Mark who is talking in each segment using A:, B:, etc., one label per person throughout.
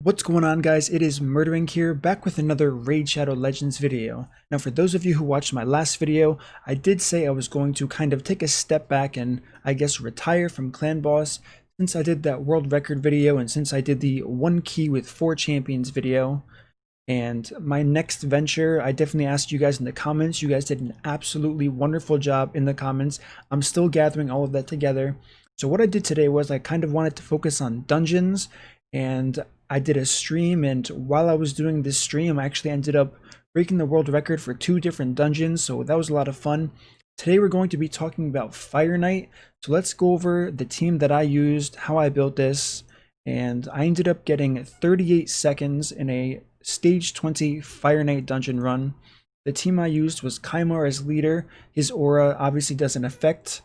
A: What's going on, guys? It is MurderInc here, back with another Raid Shadow Legends video. Now, for those of you who watched my last video, I did say I was going to kind of take a step back and, I guess, retire from Clan Boss since I did that world record video and since I did the 1 key with 4 champions video. And my next venture, I definitely asked you guys in the comments. You guys did an absolutely wonderful job in the comments. I'm still gathering all of that together. So what I did today was I kind of wanted to focus on dungeons, and I did a stream, and while I was doing this stream, I actually ended up breaking the world record for 2 different dungeons, so that was a lot of fun. Today we're going to be talking about Fire Knight, so let's go over the team that I used, how I built this, and I ended up getting 38 seconds in a stage 20 Fire Knight dungeon run. The team I used was Kymar as leader. His aura obviously doesn't affect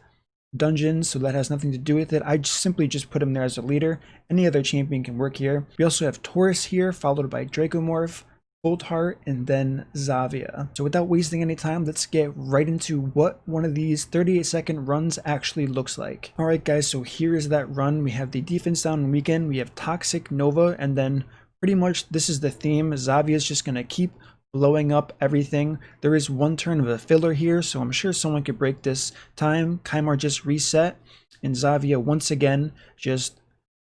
A: dungeons, so that has nothing to do with it. I simply just put him there as a leader. Any other champion can work here. We also have Taurus here, followed by Dracomorph, Coldheart, and then Zavia. So without wasting any time, let's get right into what one of these 38-second runs actually looks like. Alright guys, so here is that run. We have the defense down and weaken, we have Toxic, Nova, and then pretty much this is the theme. Zavia is just going to keep blowing up everything. There is 1 turn of a filler here, so I'm sure someone could break this time. Kymar just reset, and Zavia once again just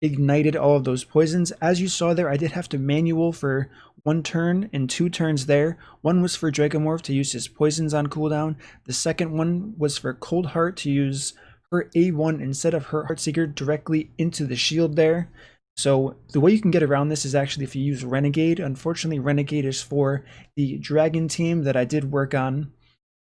A: ignited all of those poisons. As you saw there, I did have to manual for 1 turn and 2 turns there. One was for Dracomorph to use his poisons on cooldown. The second one was for Coldheart to use her A1 instead of her Heartseeker directly into the shield there. So the way you can get around this is actually if you use Renegade. Unfortunately, Renegade is for the Dragon team that I did work on.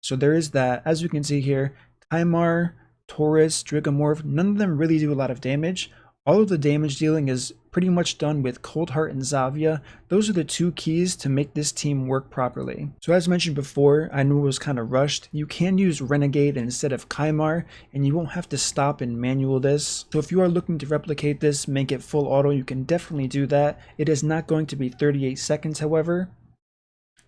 A: So there is that. As you can see here, Kymar, Taurus, Dracomorph, none of them really do a lot of damage. All of the damage dealing is pretty much done with Coldheart and Zavia. Those are the 2 keys to make this team work properly. So as mentioned before, I knew it was kind of rushed. You can use Renegade instead of Kymar, and you won't have to stop and manual this. So if you are looking to replicate this, make it full auto, you can definitely do that. It is not going to be 38 seconds, however.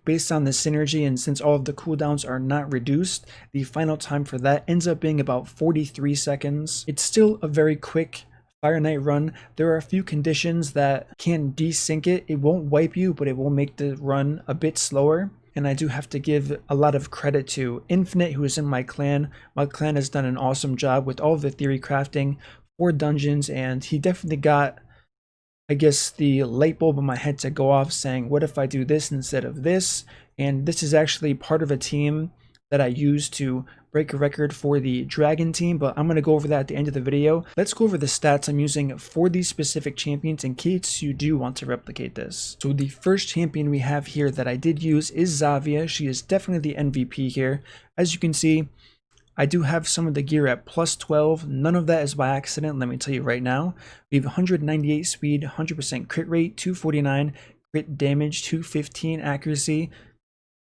A: Based on the synergy, and since all of the cooldowns are not reduced, the final time for that ends up being about 43 seconds. It's still a very quick Fire Knight run. There are a few conditions that can desync it. It won't wipe you, but it will make the run a bit slower. And I do have to give a lot of credit to Infinite, who is in my clan. My clan has done an awesome job with all of the theory crafting for dungeons, and he definitely got, I guess, the light bulb in my head to go off saying, what if I do this instead of this? And this is actually part of a team that I used to break a record for the Dragon team, but I'm going to go over that at the end of the video. Let's go over the stats I'm using for these specific champions in case you do want to replicate this. So the first champion we have here that I did use is Zavia. She is definitely the MVP here. As you can see, I do have some of the gear at plus 12. None of that is by accident, let me tell you right now. We have 198 speed, 100% crit rate, 249 crit damage, 215 accuracy,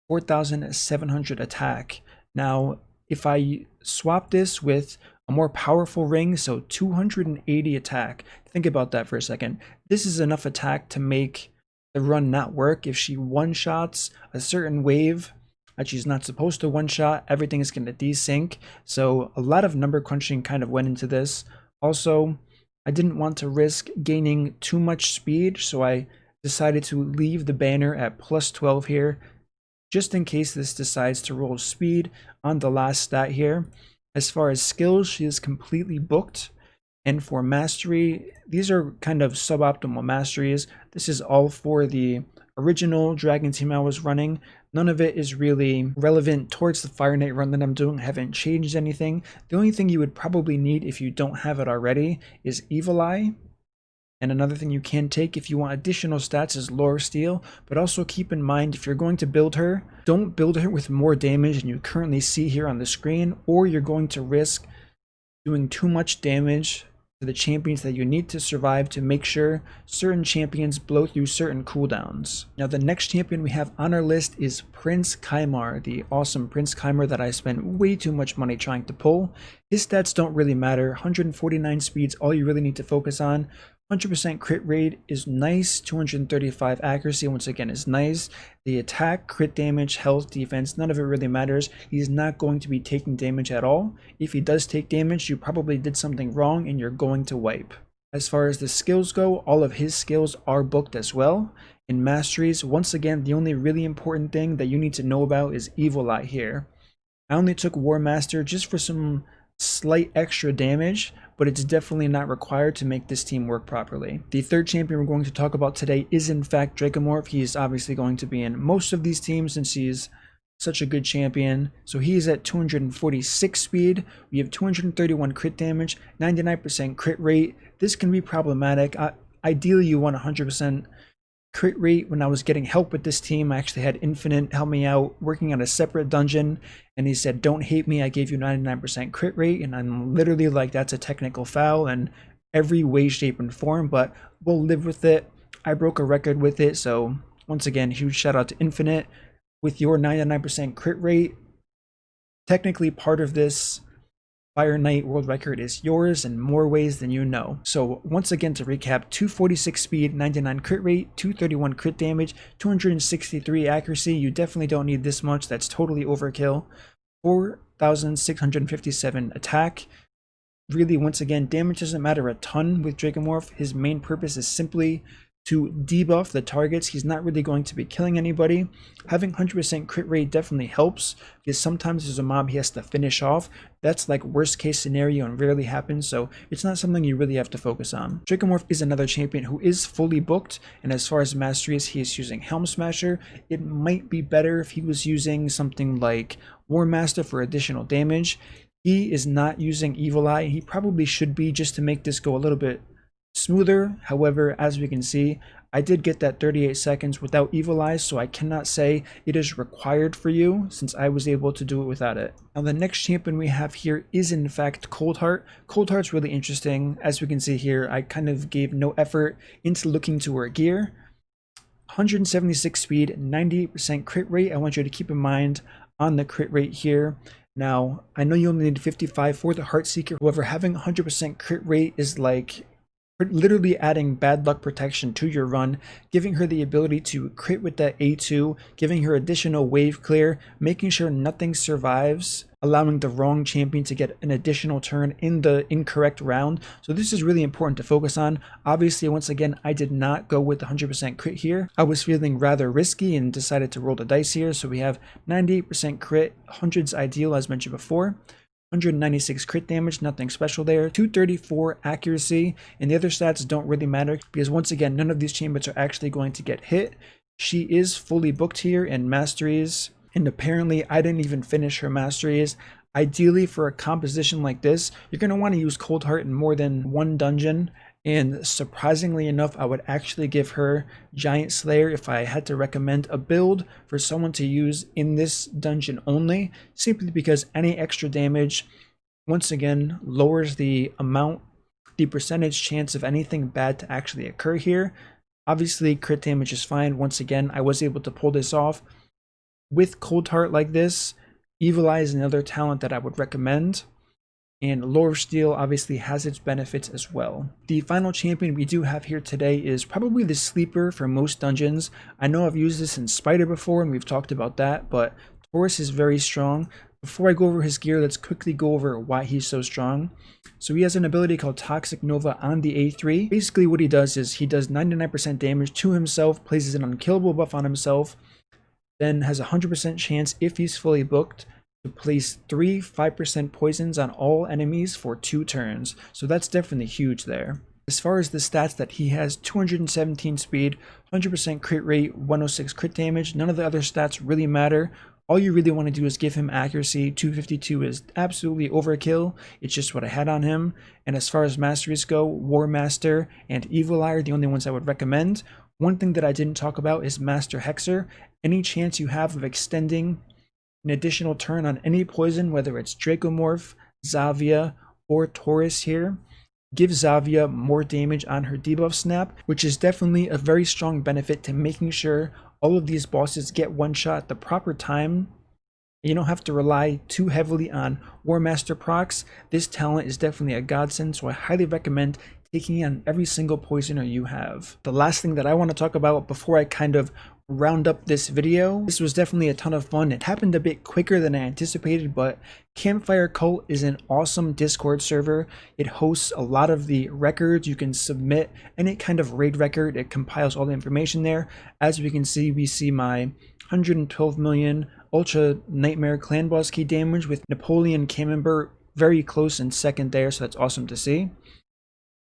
A: 4,700 attack. Now, if I swap this with a more powerful ring, so 280 attack, think about that for a second. This is enough attack to make the run not work. If she one-shots a certain wave that she's not supposed to one-shot, everything is going to desync. So a lot of number crunching kind of went into this. Also, I didn't want to risk gaining too much speed, so I decided to leave the banner at plus 12 here, just in case this decides to roll speed on the last stat here. As far as skills, she is completely booked. And for mastery, these are kind of suboptimal masteries. This is all for the original Dragon team I was running. None of it is really relevant towards the Fire Knight run that I'm doing. I haven't changed anything. The only thing you would probably need if you don't have it already is Evil Eye. And another thing you can take if you want additional stats is Lore Steal, but also keep in mind if you're going to build her, don't build her with more damage than you currently see here on the screen, or you're going to risk doing too much damage to the champions that you need to survive to make sure certain champions blow through certain cooldowns. Now the next champion we have on our list is Prince Kymar, the awesome Prince Kymar that I spent way too much money trying to pull. His stats don't really matter. 149 speeds, all you really need to focus on. 100% crit rate is nice, 235 accuracy once again is nice. The attack, crit damage, health, defense, none of it really matters. He's not going to be taking damage at all. If he does take damage, you probably did something wrong and you're going to wipe. As far as the skills go, all of his skills are booked as well. In masteries, once again, the only really important thing that you need to know about is Evil Eye here. I only took War Master just for some slight extra damage, but it's definitely not required to make this team work properly. The third champion we're going to talk about today is in fact Dracomorph. He's obviously going to be in most of these teams since he's such a good champion. So he's at 246 speed. We have 231 crit damage, 99% crit rate. This can be problematic. Ideally, you want 100% crit rate. When I was getting help with this team, I actually had Infinite help me out working on a separate dungeon, and he said, "Don't hate me, I gave you 99% crit rate," and I'm literally like, that's a technical foul in every way, shape, and form, but we'll live with it. I broke a record with it, so once again, huge shout out to Infinite. With your 99% crit rate, technically part of this Fire Knight world record is yours in more ways than you know. So once again, to recap, 246 speed, 99 crit rate, 231 crit damage, 263 accuracy. You definitely don't need this much. That's totally overkill. 4,657 attack. Really, once again, damage doesn't matter a ton with Dracomorph. His main purpose is simply to debuff the targets. He's not really going to be killing anybody. Having 100% crit rate definitely helps, because sometimes there's a mob he has to finish off. That's like worst case scenario and rarely happens, so it's not something you really have to focus on. Dracomorph is another champion who is fully booked, and as far as masteries, he is using Helm Smasher. It might be better if he was using something like War Master for additional damage. He is not using Evil Eye. He probably should be, just to make this go a little bit smoother. However, as we can see, I did get that 38 seconds without Evil Eyes, so I cannot say it is required for you since I was able to do it without it. Now the next champion we have here is in fact Coldheart. Coldheart's really interesting. As we can see here, I kind of gave no effort into looking to her gear. 176 speed, 98% crit rate. I want you to keep in mind on the crit rate here. Now, I know you only need 55 for the Heartseeker. However, having 100% crit rate is like literally adding bad luck protection to your run, giving her the ability to crit with that A2, giving her additional wave clear, making sure nothing survives, allowing the wrong champion to get an additional turn in the incorrect round. So this is really important to focus on. Obviously, once again, I did not go with 100% crit here. I was feeling rather risky and decided to roll the dice here. So we have 98% crit, 100's ideal as mentioned before. 196 crit damage, nothing special there. 234 accuracy, and the other stats don't really matter because once again, none of these champions are actually going to get hit. She is fully booked here in masteries, and apparently I didn't even finish her masteries. Ideally, for a composition like this, you're going to want to use Coldheart in more than one dungeon. And surprisingly enough, I would actually give her Giant Slayer if I had to recommend a build for someone to use in this dungeon only, simply because any extra damage, once again, lowers the percentage chance of anything bad to actually occur here. Obviously, crit damage is fine. Once again, I was able to pull this off. With Coldheart like this, Evil Eye is another talent that I would recommend. And Lore of Steel obviously has its benefits as well. The final champion we do have here today is probably the sleeper for most dungeons. I know I've used this in Spider before and we've talked about that, but Taurus is very strong. Before I go over his gear, let's quickly go over why he's so strong. So he has an ability called Toxic Nova on the A3. Basically what he does is he does 99% damage to himself, places an unkillable buff on himself, then has a 100% chance, if he's fully booked, to place 3 5% poisons on all enemies for 2 turns. So that's definitely huge there. As far as the stats that he has, 217 speed, 100% crit rate, 106 crit damage. None of the other stats really matter. All you really want to do is give him accuracy. 252 is absolutely overkill. It's just what I had on him. And as far as masteries go, War Master and Evil Eye are the only ones I would recommend. One thing that I didn't talk about is Master Hexer. Any chance you have of extending an additional turn on any poison, whether it's Dracomorph, Zavia, or Taurus here, give Zavia more damage on her debuff snap, which is definitely a very strong benefit to making sure all of these bosses get one shot at the proper time. You don't have to rely too heavily on War Master procs. This talent is definitely a godsend, so I highly recommend taking on every single poisoner you have. The last thing that I want to talk about before I kind of round up this video. This was definitely a ton of fun. It happened a bit quicker than I anticipated, but Campfire Cult is an awesome Discord server. It hosts a lot of the records. You can submit any kind of raid record. It compiles all the information there. As we can see, we see my 112 million Ultra Nightmare Clan Boss key damage with Napoleon Camembert very close in second there, so that's awesome to see.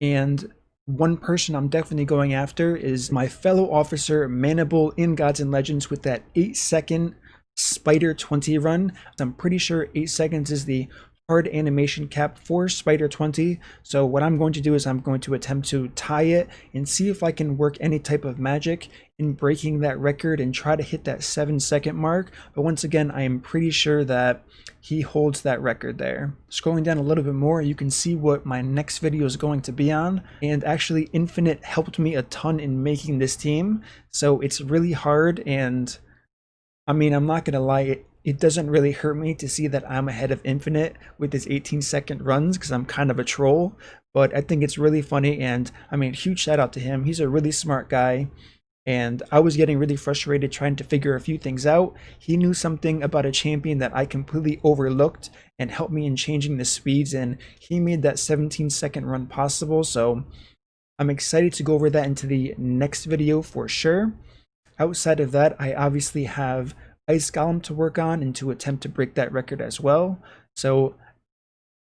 A: And one person I'm definitely going after is my fellow officer Manable in Gods and Legends with that 8-second Spider 20 run. I'm pretty sure 8 seconds is the hard animation cap for Spider 20. So what I'm going to do is I'm going to attempt to tie it and see if I can work any type of magic in breaking that record and try to hit that 7-second mark. But once again, I am pretty sure that he holds that record there. Scrolling down a little bit more, you can see what my next video is going to be on. And actually, Infinite helped me a ton in making this team. So it's really hard, and I mean, I'm not gonna lie, it doesn't really hurt me to see that I'm ahead of Infinite with his 18-second runs because I'm kind of a troll. But I think it's really funny, and I mean, huge shout out to him. He's a really smart guy. And I was getting really frustrated trying to figure a few things out. He knew something about a champion that I completely overlooked and helped me in changing the speeds, and he made that 17-second run possible. So I'm excited to go over that into the next video for sure. Outside of that, I obviously have Ice Golem to work on and to attempt to break that record as well. So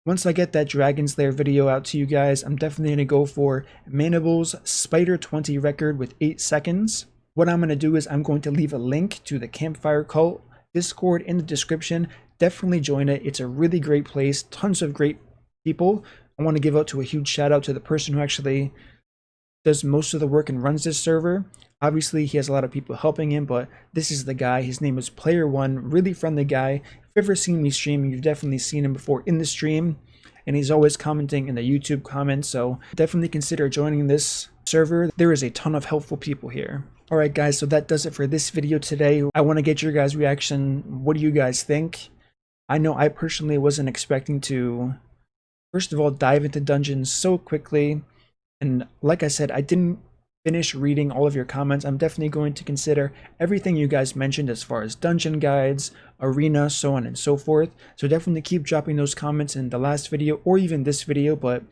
A: once I get that Dragon's Lair video out to you guys, I'm definitely going to go for Manable's Spider 20 record with 8 seconds. What I'm going to do is I'm going to leave a link to the Campfire Cult Discord in the description. Definitely join it. It's a really great place. Tons of great people. I want to give out to a huge shout out to the person who actually does most of the work and runs this server. Obviously, he has a lot of people helping him, but this is the guy. His name is Player One, really friendly guy. If you've ever seen me stream, you've definitely seen him before in the stream, and he's always commenting in the YouTube comments, so definitely consider joining this server. There is a ton of helpful people here. Alright guys, so that does it for this video today. I want to get your guys' reaction. What do you guys think? I know I personally wasn't expecting to, first of all, dive into dungeons so quickly, and like I said, I didn't finish reading all of your comments. I'm definitely going to consider everything you guys mentioned as far as dungeon guides, arena, so on and so forth. So definitely keep dropping those comments in the last video or even this video. But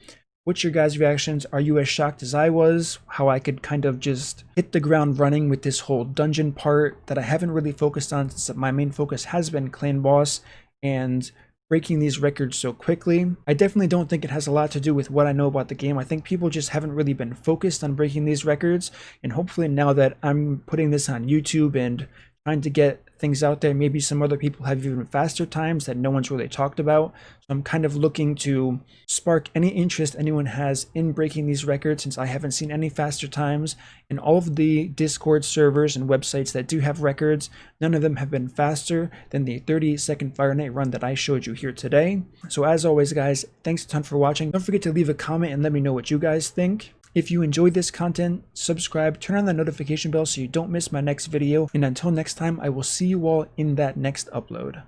A: what's your guys' reactions? Are you as shocked as I was? How I could kind of just hit the ground running with this whole dungeon part that I haven't really focused on, since my main focus has been clan boss and breaking these records so quickly. I definitely don't think it has a lot to do with what I know about the game. I think people just haven't really been focused on breaking these records, and hopefully now that I'm putting this on YouTube and trying to get things out there, maybe some other people have even faster times that no one's really talked about. So I'm kind of looking to spark any interest anyone has in breaking these records, since I haven't seen any faster times. And all of the Discord servers and websites that do have records, none of them have been faster than the 38-second Fire Night run that I showed you here today. So as always guys, thanks a ton for watching. Don't forget to leave a comment and let me know what you guys think. If you enjoyed this content, subscribe, turn on the notification bell so you don't miss my next video, and until next time, I will see you all in that next upload.